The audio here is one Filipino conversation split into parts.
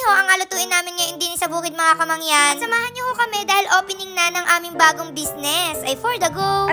ho ang alutuin namin ngayon din sa bukid mga kamangyan. At samahan niyo ho kami dahil opening na ng aming bagong business. Ay for the go!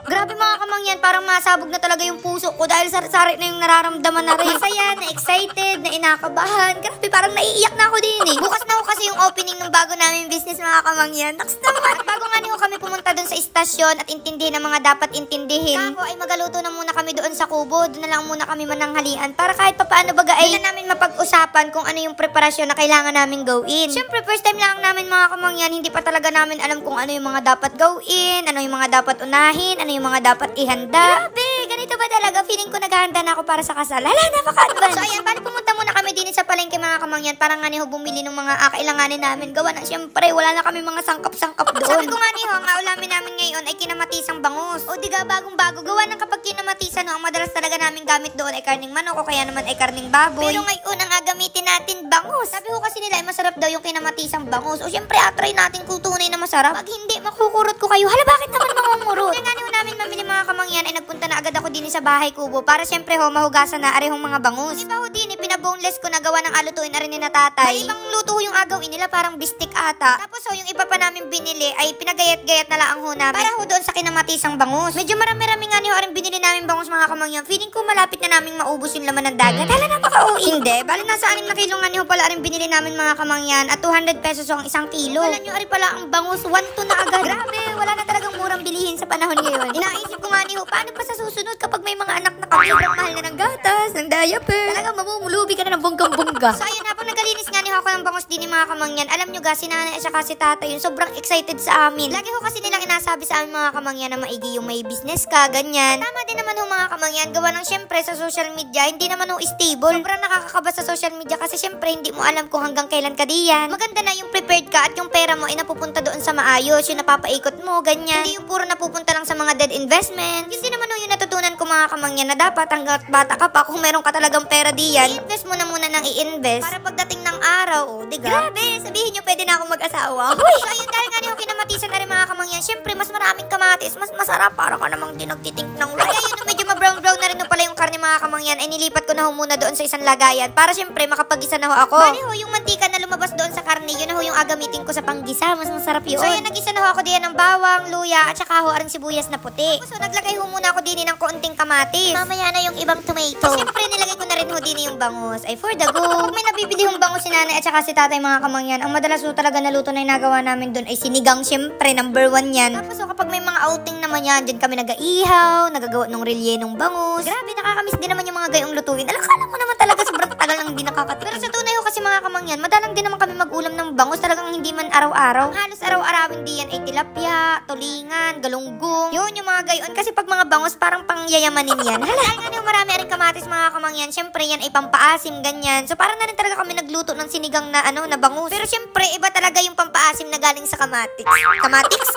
Grabe mga kamangyan, parang masabog na talaga yung puso ko dahil sari-sari na yung nararamdaman na rin. Masaya, na excited, na inakabahan. Grabe, parang naiiyak na ako din eh. Bukas na ho kasi yung opening ng bago namin business mga kamangyan. Naks naman. Bago nga niyo kami pumunta doon sa istasyon at intindihin ang mga dapat intindihin. Kako ay magaluto na muna kami doon sa kubo. Doon na lang muna kami mananghalian para kahit papaano baga ay na namin mapag-usapan kung ano yung preparasyon na kailangan namin gawin. Siyempre, first time lang namin mga kamangyan, hindi pa talaga namin alam kung ano yung mga dapat gawin, ano yung mga dapat unahin, ano yung mga dapat ihanda. Grabe, ganito ba talaga? Feeling ko naghahanda na ako para sa kasal. Hala, napaka-advance. So ayan, bali pumunta muna kami din sa palengke mga kamangyan para nga niho bumili ng mga kailanganin namin. Gawa na siyempre, wala na kami mga sangkap-sangkap doon. Sabi ko nga niho, ang ulamin namin ngayon ay kinamatisang bangus. O diga, bagong-bago. Gawa ng kapag kinamatisan, ang madalas talaga namin gamit doon ay karning manok o kaya naman ay karning baboy. Pero ngayon, ang gagamitin natin bangus. Sabi ko kasi nila ay masarap daw yung kinamatisang bangus. O siyempre, atry natin kung tunay na masarap. Pag hindi, makukurot ko kayo. Hala, bakit naman mangungurot? Kaya nga niho namin mamili mga kamangyan ay nagpunta na agad ako din sa bahay kubo para siyempre ho mahugasan na arehong mga bangus. Iba ho din pinaboneless ko na gawa ng alutuin na rin ni natatay. Ibang luto ho yung agawin nila parang bistik ata. Tapos ho yung iba pa namin binili ay pinagayat-gayat na lang ho namin para ho doon sa kinamatisang bangus. Medyo marami-rami nga niyo rin binili namin bangus mga kamangyan. Feeling ko malapit na naming maubos yung laman ng dagat. Hala na maka-uwi. Hindi, bali nasa 6 na kilo nga niyo pala rin binili namin mga kamangyan at 200 pesos ho ang 1 kilo. Wala niyo rin pala ang bangus 1 to na agad. Grabe, wala na talagang murang bilihin sa panahon ngayon. Inaisip ko nga niyo, paano pa sa susunod kapag may mga anak na kami sobrang mahal na ng gatas, ng diaper. Talagang mamumulubi ka na ng bonggang-bongga. So ayun, habang nagalinis nga niyo ako ng bangus din ni mga kamangyan, alam niyo ga, si nanay at saka si tatay yun, sobrang excited sa amin. Lagi ho kasi nilang inasabi sa amin mga kamangyan na maigi yung may business ka, ganyan. Tama din naman ho mga kamangyan, gawa ng syempre sa social media, hindi naman ho stable. Sobrang nakakakaba sa social media kasi syempre hindi mo alam kung hanggang kailan ka diyan. Maganda na yung prepared ka at yung pera mo ay napupunta doon sa maayos, yung napapaikot mo, ganyan. Hindi yung puro napupunta lang sa mga dead investment. Yun din naman ho yung natutunan ko mga kamangyan na dapat hanggat bata ka pa, kung meron ka talagang pera diyan, i-invest mo na muna ng i-invest para pagdating ng araw, diga? Grabe, sabihin nyo pwede na akong mag-asawa. Huy! So ayun, dahil nga niyo kinamatisan na rin mga kamangyan, syempre mas maraming kamatis, mas masarap para ka namang dinagtitink ng rice. Ay ayun, medyo ma-brown-brown na rin pala yung karne mga kamangyan, ay nilipat ko na ho muna doon sa isang lagayan para syempre makapag-isa na ho ako. Bali ho, yung mantika na lumabas doon sa karne, yun na ho yung agamitin ko sa panggisa, mas masarap yun. So ayun, nag-isa na ho ako diyan ng bawang, luya, at saka ho aring sibuyas na puti. So naglagay ho muna ako din ng konting kamatis. Mamaya na yung ibang tomato. So syempre nilagay ko na rin ho din yung bangus. Ay for the go. Kapag may nabibili yung bangus si nanay at saka si tatay mga kamangyan, ang madalas ho talaga na luto na nagawa namin doon ay sinigang, syempre number 1 yan. Tapos ho, kapag may mga outing naman yan, dyan kami nag-aihaw, nagagawa ng rellenong bangus. Grabe, nakakamiss din naman yung mga gayong lutuin. Alakala mo naman talaga sobrang tagal nang hindi nakakatikim. Pero sa tunay ho kasi mga kamangyan, madalang din naman kami mag-ulam ng bangus, talagang hindi man araw-araw. Ang halos araw-arawin diyan ay tilapia, tulingan, galunggong. Yun yung mga gayon kasi pag mga bangus parang pangyayamanin yan. Hala, nga niyo marami rin kamatis mga kamangyan. Syempre yan ay pampaasim ganyan. So parang na rin talaga kami nagluto ng sinigang na na bangus. Pero syempre iba talaga yung pampaasim na galing sa kamatis.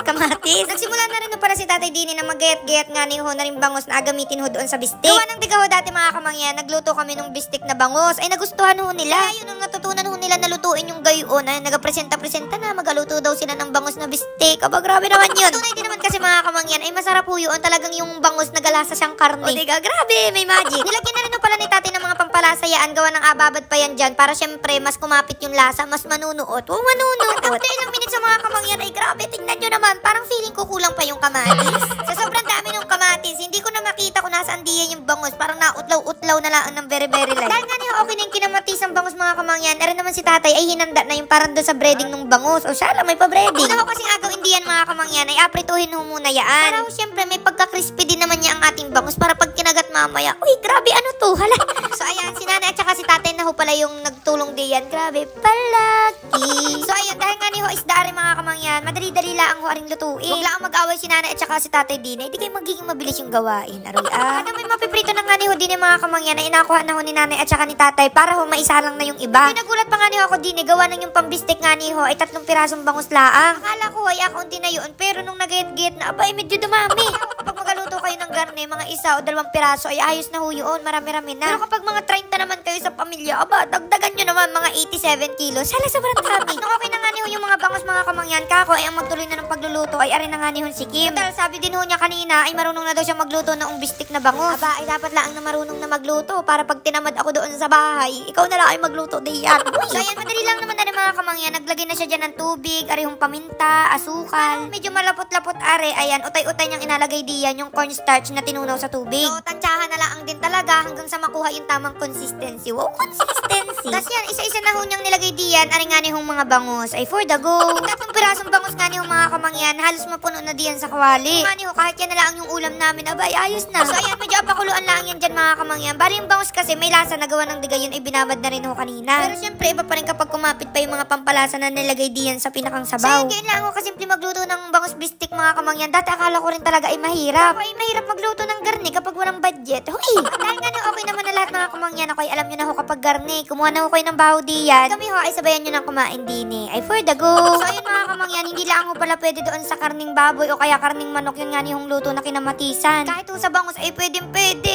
Kamatis. Nagsimula na rin pala si Tatay Dini na magayat-gayat nga niyo na rin bangus na agamitin ho doon sa bistik. Gawa ng digaw dati mga kamangyan, nagluto kami ng bistik na bangus. Ay nagustuhan ho nila. Ayun nung natutunan ho nila na lutuin yung gayon ay nagapresenta-presenta na magaluto daw sila ng bangus na bistik. Aba grabe naman yun. Tunay din naman kasi mga kamangyan ay masarap ho yun. Talagang yung bangus na galasa siyang karne. O diga, grabe, may magic. Nilagyan na rin pala ni tatay ng mga pampalasayaan, gawa ng ababad pa yan dyan para syempre mas kumapit yung lasa, mas manunuot. O manunuot. After ilang minutes sa mga kamangyan ay grabe, tingnan nyo naman, parang feeling ko kulang pa yung kamatis. Sa sobrang dami ng kamatis, hindi ko na makita kung nasaan diyan yung bangus, parang nautlaw-utlaw na lang ng very very light. Dahil nga niyo okay na yung kinamatis ang bangus mga kamangyan, erin naman si tatay ay hinanda na yung parang doon sa breading ng bangus. O siya lang, may pa-breading. Una ko kasing agawin diyan mga kamangyan ay aprituhin ho muna yaan. Para syempre may pagka-crispy din naman niya ang ating bangus para pag kinagat mamaya, uy grabe ano to, hala. So ayan, si nanay at saka si tatay na ho pala yung nagtulong diyan. Grabe, palagi. So ayan, dahil nga ni ho isda rin mga kamangyan, madali-dali lang ho aring lutuin. Huwag lang mag-away si nanay at saka si tatay din, hindi kayo magiging mabilis yung gawain. Aroy ano may mapiprito na nga ni ho din yung mga kamangyan na inakuha na ho ni nanay at saka ni tatay para ho maisa lang na yung iba. Nagulat pa nga ni ho ako din, gawa ng yung pambistik nga ni ho ay 3 pirasong bangus laang. Akala ko ay akaunti na yun, pero nung nagayat-gayat na, aba ay medyo dumami. Kapag magaluto kayo ng garne, mga 1 o 2 piraso, ay ayos na ho yun. Marami-rami na. Pero kapag mga 30 naman kayo sa pamilya, aba, dagdagan nyo naman mga 87 kilos. Hala, sobrang dami. Nung okay na nga ni ho yung mga bangos, mga kamangyan, kako ay ang magtuloy na ng pagluluto ay arin na nga ni ho si Kim. Dahil sabi din ho niya kanina ay marunong na daw siya magluto ng umbistik na bangos. Aba, ay dapat lang na marunong na magluto para pag tinamad ako doon sa bahay, ikaw na lang ay magluto diyan. So ayan, madali lang naman na rin mga kamangyan. Naglagay na siya dyan ng tubig, arihong paminta, asukal. Medyo malapot-lapot are, ayan, utay-utay niyang inalagay diyan yung cornstarch na tinunaw sa tubig. So, tansyahan na lang din talaga hanggang sa makuha yung tamang consistency. Wow, consistency! Tapos yan, isa-isa na ho niyang nilagay diyan, ari nga nihong mga bangos ay for the go. Yung 3 pirasong bangos nga nihong mga kamangyan, halos mapuno na diyan sa kawali. Nga niho, kahit yan na lang yung ulam namin, abay, ayos na. So, ayan, medyo apakuluan lang yan dyan mga kamangyan. Bali yung bangos kasi may lasa na gawa ng digay, yun ay binabad na rin ho kanina. Pero syempre, iba pa rin kapag kumapit pa yung mga pampalasa na nilagay diyan sa pinakang sabaw. So, yun lang ako kasimple magluto ng bangos bistik mga kamangyan. Dati akala ko rin talaga ay mahirap. Ako ay mahirap magluto ng garne kapag walang budget. Huy! Dahil nga no, okay naman na lahat mga kamangyan. Ako ay alam nyo na ho kapag garne. Kumuha na ho kayo ng baho diyan. Kami ho ay sabayan nyo ng kumain din eh. Ay for the go. So, ayun mga kamangyan, hindi lang ho pala pwede doon sa karning baboy o kaya karning manok. Yun nga niyong luto na kinamatisan. Kahit ho sa bangos ay pwede.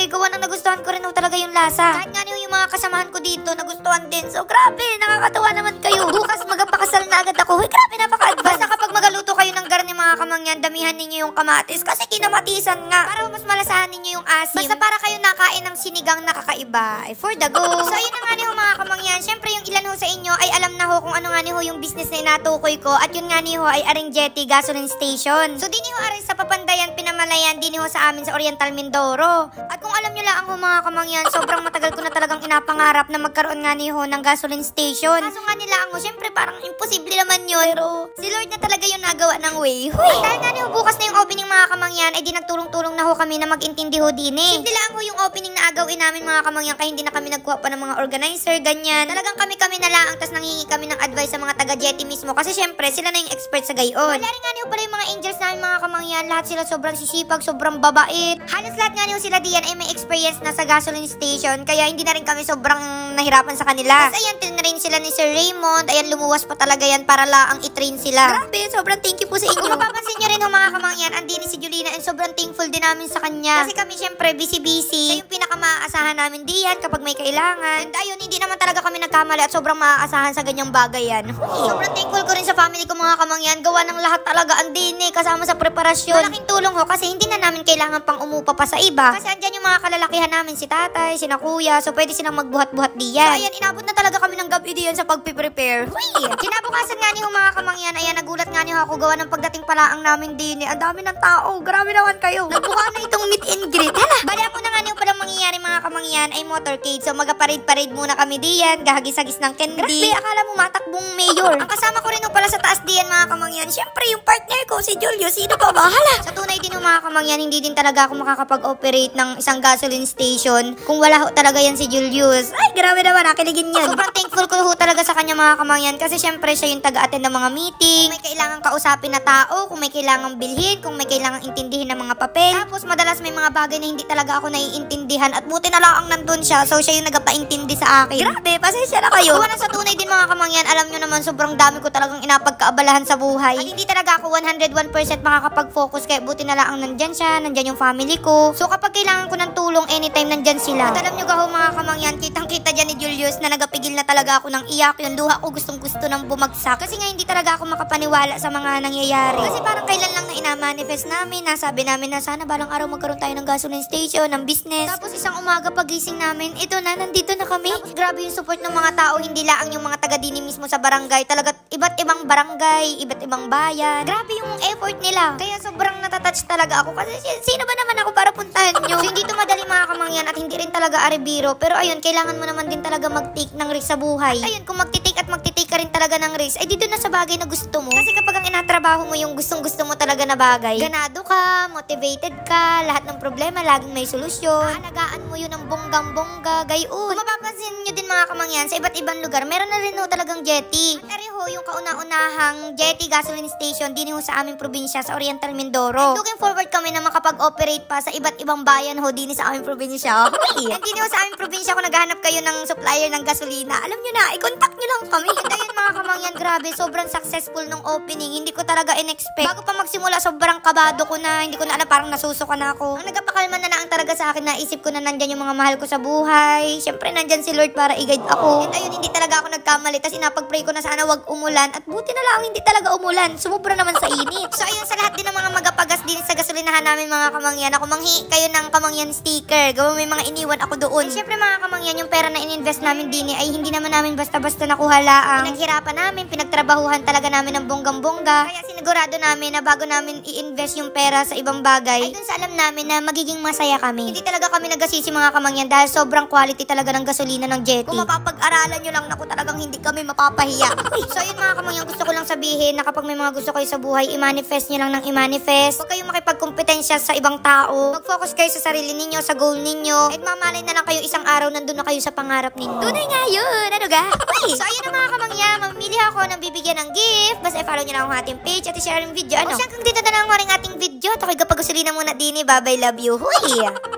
Gawa nang nagustuhan ko rin ho talaga yung lasa. Kahit nga niyo yung mga kasamahan ko dito nagustuhan din. So, grabe, nakakatawa naman kayo. Bukas magpakasal na agad ako. Uy, grabe, napaka-advance. Basta kapag magaluto kayo ng garne mga kamangyan, damihan ninyo yung kamatis kasi kinamatisan nga. Para mas malasahan ninyo yung asim. Basta para kayo nakain ng sinigang na kakaiba. Ay for the go. So, ayun na nga niyo mga kamangyan. Syempre, yung ilan ho sa inyo ay alam na ho kung ano nga niyo yung business na inatukoy ko. At yun nga niyo ay Aring Jetty Gasoline Station. So, di niyo aray sa Papandayan, Pinamalayan, di niyo sa amin sa Oriental Mindoro. At kung alam nyo lang ho mga kamangyan, sobrang matagal ko na talagang inapangarap na magkaroon nga niyo ng gasoline station. Kaso nga nila ako, syempre parang imposible naman yun. Pero si Lord na talaga yung nagawa ng way. Huy! Dahil nga niyo bukas na yung opening mga kamangyan, ay di nagtulong-tulong na ho kami na mag-intindi ho din eh. Simple lang ho yung opening na agawin namin mga kamangyan, kaya hindi na kami nagkuha pa ng mga organizer, ganyan. Talagang kami na lang, tas nanghingi kami ng advice sa mga taga-Jetty mismo. Kasi syempre, sila na yung expert sa gayon. Wala rin nga niyo pala yung mga angels namin mga kamangyan, lahat sila sobrang sisipag, sobrang babait. Halos lahat nga niyo sila diyan ay may experience na sa gasoline station, kaya hindi na rin kami sobrang nahirapan sa kanila. Tapos ayan, tinrain sila ni Sir Raymond, ayan, lumuwas pa talaga yan para laang i-train sila. Grabe, sobrang thank you po sa inyo. Kung mapapansin nyo rin ho mga kamangyan, andini si Julina and sobrang thankful din namin sa kanya. Kasi kami syempre busy-busy. Siya yung pinaka-maaasahan namin diyan kapag may kailangan. And ayun, hindi naman talaga kami nagkamali at sobrang maaasahan sa ganyang bagay yan. Sobrang thankful ko rin sa family ko mga kamangyan. Gawa ng lahat talaga andini kasama sa preparasyon. Malaking tulong ho kasi hindi na namin kailangan pang umupa pa sa iba. Kasi andyan yung mga kalalakihan namin, si tatay, si kuya, so pwede silang magbuhat-buhat diyan. So ayan, inabot na talaga kami ng gabi diyan sa pagpiprepare. Kinabukasan nga niyo mga kamangyan, ayan, nagulat nga niyo ako gawa ng pagdating palaang namin din eh. Ang dami ng tao, grabe naman kayo. Nagbuka na itong meet and greet. Hala, bali ako na nga niyo palang mangyayari mga kamangyan ay motorcade. So magaparade-parade muna kami diyan, gahagis-hagis ng candy. Grabe, akala mo matakbong mayor. Ang kasama ko rin pala sa taas diyan mga kamangyan, syempre yung partner ko, si Julio, sino pa ba? Hala, sa tunay din mga kamangyan, hindi din talaga ako makakapag-operate ng isang gasoline station kung wala ho talaga yan si Julius. Ay, grabe naman, nakiligin yan. Sobrang thankful ko ho talaga sa kanya mga kamangyan kasi syempre siya yung taga-attend ng mga meeting, may kailangan kausapin na tao, kung may kailangan bilhin, kung may kailangan intindihin ng mga papel. Tapos madalas may mga bagay na hindi talaga ako naiintindihan at buti na lang ang nandun siya, so siya yung nagapaintindi sa akin. Grabe, pasensya na kayo. Kung sa tunay din mga kamangyan, alam nyo naman sobrang dami ko talagang inapagkaabalahan sa buhay. At hindi talaga ako 101% makakapag-focus kaya buti na lang ang nandyan siya, nandyan yung family ko. So kapag kailangan ko ng tulong, anytime nandyan sila. At alam nyo gaho mga kamangyan, kitang-kita dyan ni Julius na nagapigil na talaga ako ng iyak. Yung luha ko gustong-gusto ng bumagsak. Kasi nga hindi talaga ako makapaniwala sa mga nangyayari. Kasi parang kailan lang na ina-manifest namin, nasabi namin na sana balang araw magkaroon tayo ng gasoline station, ng business. Tapos isang umaga pagising namin, ito na, nandito na kami. Tapos grabe yung support ng mga tao, hindi lang yung mga taga-dini mismo sa barangay. Talaga iba't ibang barangay, iba't ibang bayan. Grabe yung effort nila. Kaya sobrang natatouch talaga ako kasi sino ba naman ako para puntahan nyo? So hindi to madali mga kamangyan at hindi rin talaga aribiro. Pero ayun, kailangan mo naman din talaga mag-take ng risk sa buhay. At ayun, kung magtitake at magtitake ka rin talaga ng risk, ay dito na sa bagay na gusto mo. Kasi kapag ang inatrabaho mo yung gustong-gusto mo talaga na bagay, ganado ka, motivated ka, lahat ng problema laging may solusyon. Aalagaan mo yun ng bonggang-bongga, gayon. Kung mapapansin nyo din mga kamangyan, sa iba't ibang lugar, meron na rin ho talagang jetty. At areho, yung kauna-unahang jetty gasoline station din ho sa aming probinsya, sa Oriental Mindoro. And looking forward kami na makapag-operate pa sa iba't ibang bayan ho din sa aming probinsya. And din ho sa aming probinsya, kung naghahanap kayo ng supplier ng gasolina, alam nyo na, i-contact nyo lang kami. And ayun mga kamangyan, grabe, sobrang successful nung opening. Hindi ko talaga in-expect. Bago pa magsimula, sobrang kabado ko na, hindi ko na alam, parang nasusuka na ako. Ang nagpapakalma na lang talaga sa akin, naisip ko na nandyan yung mga mahal ko sa buhay. Siyempre, nandyan si Lord para i-guide ako. And ayun, hindi talaga ako nagkamali. Tapos inapag-pray ko na sana wag umulan. At buti na lang, hindi talaga umulan. Sumubra naman sa init. So ayun, sa lahat din ng mga magapagas din sa gasolinahan namin mga kamangyan, ako manghi kayo ng kamangyan sticker. Gawa may mga iniwan ako doon. Siyempre mga kamangyan, yung pera na ininvest namin din ay hindi naman namin basta-basta nakuha laang. Pinaghirapan namin, pinagtrabahuhan talaga namin ng bonggang-bongga. Kaya sinigurado namin na bago namin i-invest yung pera sa ibang bagay, ay dun sa alam namin na magiging masaya kami. Hindi talaga kami nagasisi mga kamangyan dahil sobrang quality talaga ng gasolina ng jetty. Kung mapapag-aralan nyo lang, naku talagang hindi kami mapapahiya. So ayun mga kamangyan, gusto ko lang sabihin na kapag may mga gusto kayo sa buhay, i-manifest nyo lang ng i-manifest. Huwag kayong makipagkompetensya sa ibang tao. Mag-focus kayo sa sarili ninyo, sa goal ninyo. At mamalay na lang kayo isang araw nandun na kayo sa pangarap ninyo. Tunay nga yun, ano ga? So ayun na mga kamangyan, mamimili ako ng bibigyan ng gift. Basta i-follow nyo lang ang ating page at i-share yung video. Ano? O siya, kung dito na lang ang ating video, takoy kapag gusto na muna din, bye bye, love you. Huy!